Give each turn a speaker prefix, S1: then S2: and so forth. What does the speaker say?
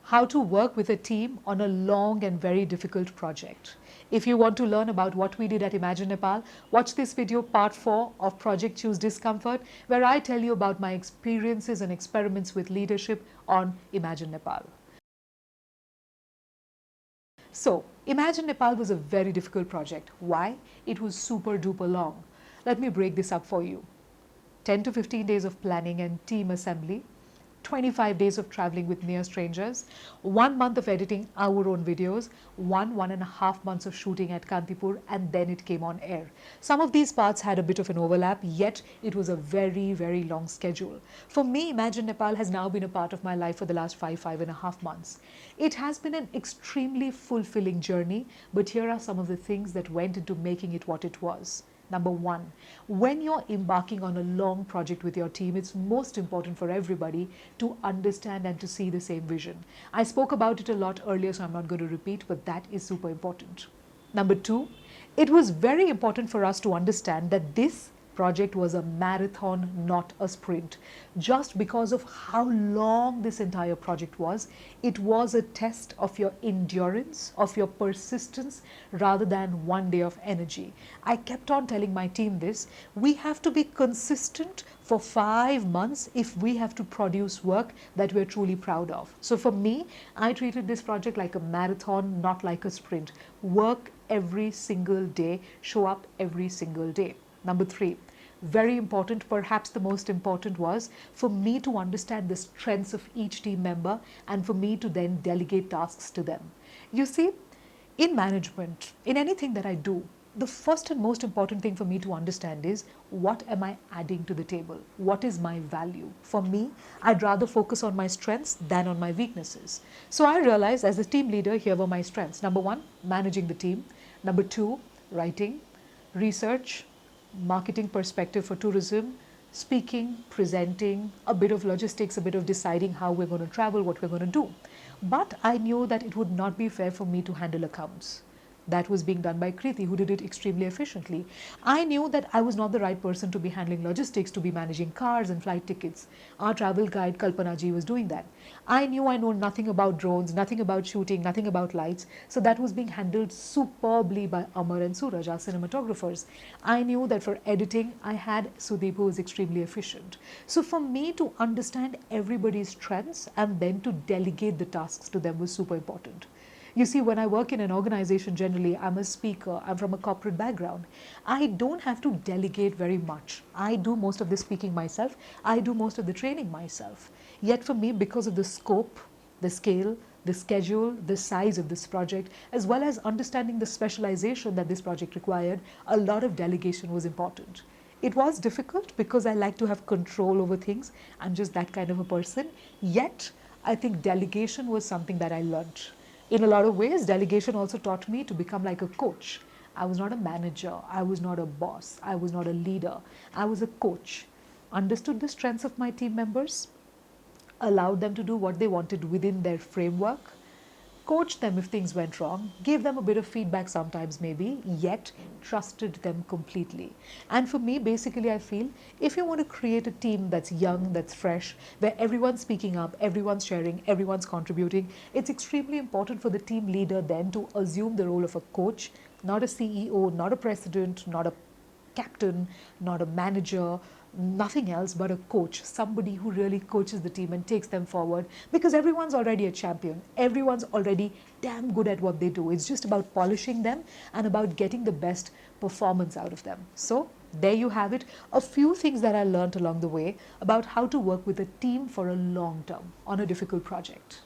S1: how to work with a team on a long and very difficult project. If you want to learn about what we did at Imagine Nepal, watch this video part 4 of Project Choose Discomfort, where I tell you about my experiences and experiments with leadership on Imagine Nepal. So, Imagine Nepal was a very difficult project. Why? It was super duper long. Let me break this up for you. 10 to 15 days of planning and team assembly, 25 days of traveling with near strangers, 1 month of editing our own videos, 1.5 months of shooting at Kantipur, and then it came on air. Some of these parts had a bit of an overlap, yet it was a very, very long schedule. For me, Imagine Nepal has now been a part of my life for the last 5.5 months. It has been an extremely fulfilling journey, but here are some of the things that went into making it what it was. Number one, when you're embarking on a long project with your team, it's most important for everybody to understand and to see the same vision. I spoke about it a lot earlier, so I'm not going to repeat, but that is super important. Number two, it was very important for us to understand that this project was a marathon, not a sprint. Just because of how long this entire project was, it was a test of your endurance, of your persistence, rather than 1 day of energy. I kept on telling my team this, we have to be consistent for 5 months if we have to produce work that we're truly proud of. So for me, I treated this project like a marathon, not like a sprint. Work every single day, show up every single day. Number three, very important, perhaps the most important, was for me to understand the strengths of each team member and for me to then delegate tasks to them. You see, in management, in anything that I do, the first and most important thing for me to understand is what am I adding to the table? What is my value? For me, I'd rather focus on my strengths than on my weaknesses. So I realized as a team leader, here were my strengths. Number one, managing the team. Number two, writing, research, marketing perspective for tourism, speaking, presenting, a bit of logistics, a bit of deciding how we're going to travel, what we're going to do. But I knew that it would not be fair for me to handle accounts. That was being done by Kriti, who did it extremely efficiently. I knew that I was not the right person to be handling logistics, to be managing cars and flight tickets. Our travel guide, Kalpana ji, was doing that. I knew I know nothing about drones, nothing about shooting, nothing about lights. So that was being handled superbly by Amar and Suraj, our cinematographers. I knew that for editing, I had Sudeep, who was extremely efficient. So for me to understand everybody's strengths and then to delegate the tasks to them was super important. You see, when I work in an organization, generally, I'm a speaker, I'm from a corporate background. I don't have to delegate very much. I do most of the speaking myself. I do most of the training myself. Yet for me, because of the scope, the scale, the schedule, the size of this project, as well as understanding the specialization that this project required, a lot of delegation was important. It was difficult because I like to have control over things. I'm just that kind of a person. Yet, I think delegation was something that I learned. In a lot of ways, delegation also taught me to become like a coach. I was not a manager, I was not a boss, I was not a leader, I was a coach. Understood the strengths of my team members, allowed them to do what they wanted within their framework, coached them if things went wrong, gave them a bit of feedback sometimes maybe, yet trusted them completely. And for me, basically, I feel if you want to create a team that's young, that's fresh, where everyone's speaking up, everyone's sharing, everyone's contributing, it's extremely important for the team leader then to assume the role of a coach, not a CEO, not a president, not a captain, not a manager, nothing else but a coach, somebody who really coaches the team and takes them forward, because everyone's already a champion. Everyone's already damn good at what they do. It's just about polishing them and about getting the best performance out of them. So there you have it, a few things that I learned along the way about how to work with a team for a long term on a difficult project.